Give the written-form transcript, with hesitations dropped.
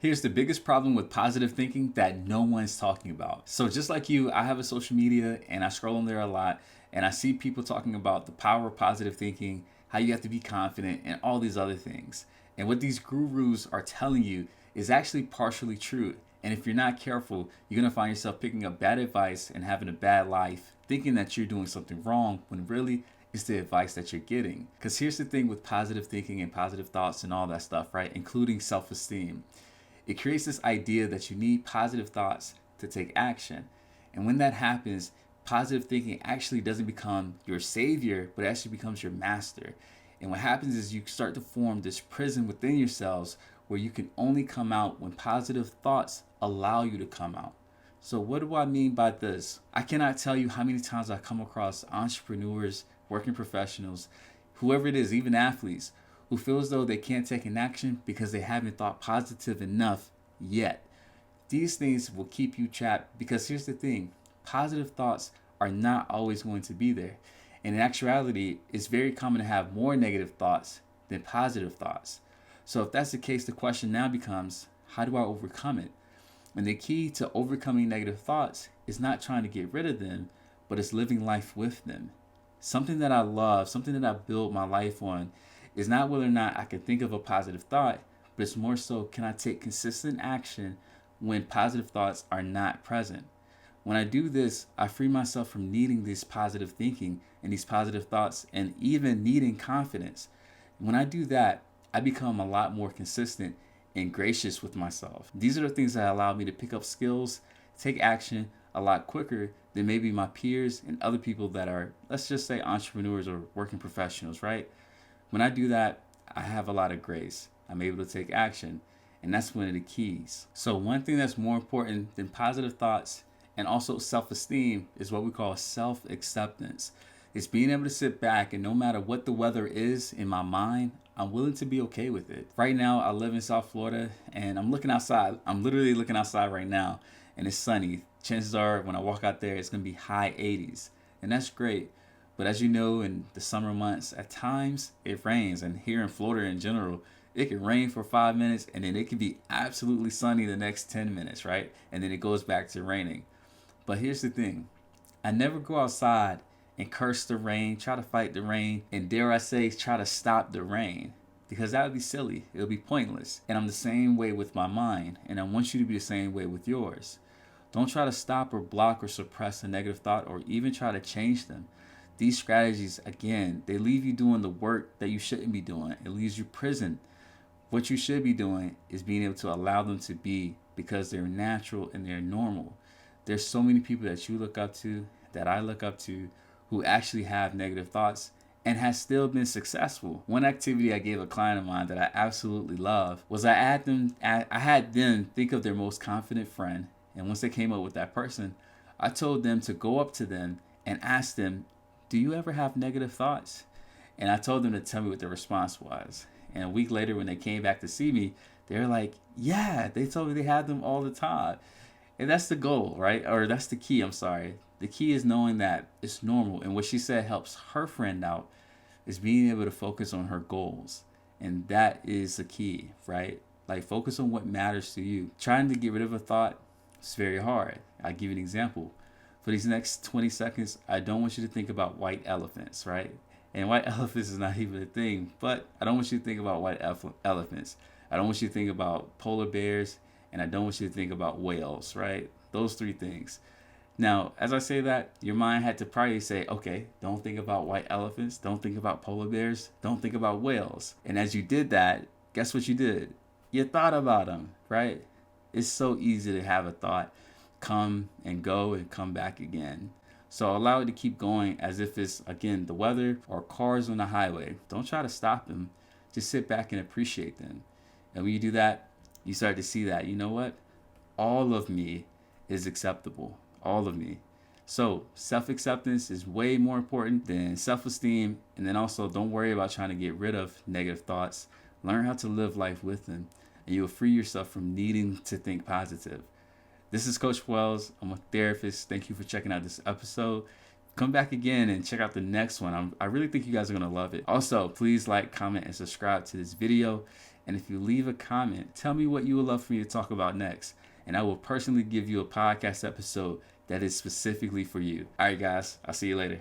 Here's the biggest problem with positive thinking that no one's talking about. So just like you, I have a social media and I scroll on there a lot and I see people talking about the power of positive thinking, how you have to be confident and all these other things. And what these gurus are telling you is actually partially true. And if you're not careful, you're going to find yourself picking up bad advice and having a bad life, thinking that you're doing something wrong when really it's the advice that you're getting. Because here's the thing with positive thinking and positive thoughts and all that stuff, right? Including self-esteem. It creates this idea that you need positive thoughts to take action. And when that happens, positive thinking actually doesn't become your savior, but actually becomes your master. And what happens is you start to form this prison within yourselves where you can only come out when positive thoughts allow you to come out. So what do I mean by this? I cannot tell you how many times I come across entrepreneurs, working professionals, whoever it is, even athletes, who feel as though they can't take an action because they haven't thought positive enough yet. These things will keep you trapped because here's the thing, positive thoughts are not always going to be there. And in actuality, it's very common to have more negative thoughts than positive thoughts. So if that's the case, the question now becomes, how do I overcome it? And the key to overcoming negative thoughts is not trying to get rid of them, but it's living life with them. Something that I love, something that I build my life on, is not whether or not I can think of a positive thought, but it's more so, can I take consistent action when positive thoughts are not present? When I do this, I free myself from needing this positive thinking and these positive thoughts and even needing confidence. When I do that, I become a lot more consistent and gracious with myself. These are the things that allow me to pick up skills, take action a lot quicker than maybe my peers and other people that are, let's just say, entrepreneurs or working professionals, right? When I do that, I have a lot of grace. I'm able to take action. And that's one of the keys. So one thing that's more important than positive thoughts and also self-esteem is what we call self-acceptance. It's being able to sit back and no matter what the weather is in my mind, I'm willing to be okay with it. Right now, I live in South Florida and I'm looking outside. I'm literally looking outside right now and it's sunny. Chances are when I walk out there, it's going to be high 80s. And that's great. But as you know, in the summer months, at times it rains. And here in Florida in general, it can rain for 5 minutes and then it can be absolutely sunny the next 10 minutes, right? And then it goes back to raining. But here's the thing. I never go outside and curse the rain, try to fight the rain, and dare I say, try to stop the rain. Because that would be silly. It would be pointless. And I'm the same way with my mind. And I want you to be the same way with yours. Don't try to stop or block or suppress a negative thought or even try to change them. These strategies, again, they leave you doing the work that you shouldn't be doing. It leaves you prison. What you should be doing is being able to allow them to be because they're natural and they're normal. There's so many people that you look up to, that I look up to, who actually have negative thoughts and has still been successful. One activity I gave a client of mine that I absolutely love was I had them think of their most confident friend. And once they came up with that person, I told them to go up to them and ask them, do you ever have negative thoughts? And I told them to tell me what their response was. And a week later, when they came back to see me, they were like, yeah, they told me they had them all the time. And that's the goal, right? Or that's the key, I'm sorry. The key is knowing that it's normal. And what she said helps her friend out is being able to focus on her goals. And that is the key, right? Like focus on what matters to you. Trying to get rid of a thought is very hard. I'll give you an example. For these next 20 seconds, I don't want you to think about white elephants, right? And white elephants is not even a thing, but I don't want you to think about white elephants. I don't want you to think about polar bears, and I don't want you to think about whales, right? Those three things. Now, as I say that, your mind had to probably say, okay, don't think about white elephants, don't think about polar bears, don't think about whales. And as you did that, guess what you did? You thought about them, right? It's so easy to have a thought come and go and come back again. So allow it to keep going as if it's, again, the weather or cars on the highway. Don't try to stop them. Just sit back and appreciate them. And when you do that, you start to see that, you know what? All of me is acceptable. All of me. So self-acceptance is way more important than self-esteem. And then also don't worry about trying to get rid of negative thoughts. Learn how to live life with them. And you'll free yourself from needing to think positive. This is Coach Wells. I'm a therapist. Thank you for checking out this episode. Come back again and check out the next one. I really think you guys are going to love it. Also, please like, comment, and subscribe to this video. And if you leave a comment, tell me what you would love for me to talk about next. And I will personally give you a podcast episode that is specifically for you. All right, guys, I'll see you later.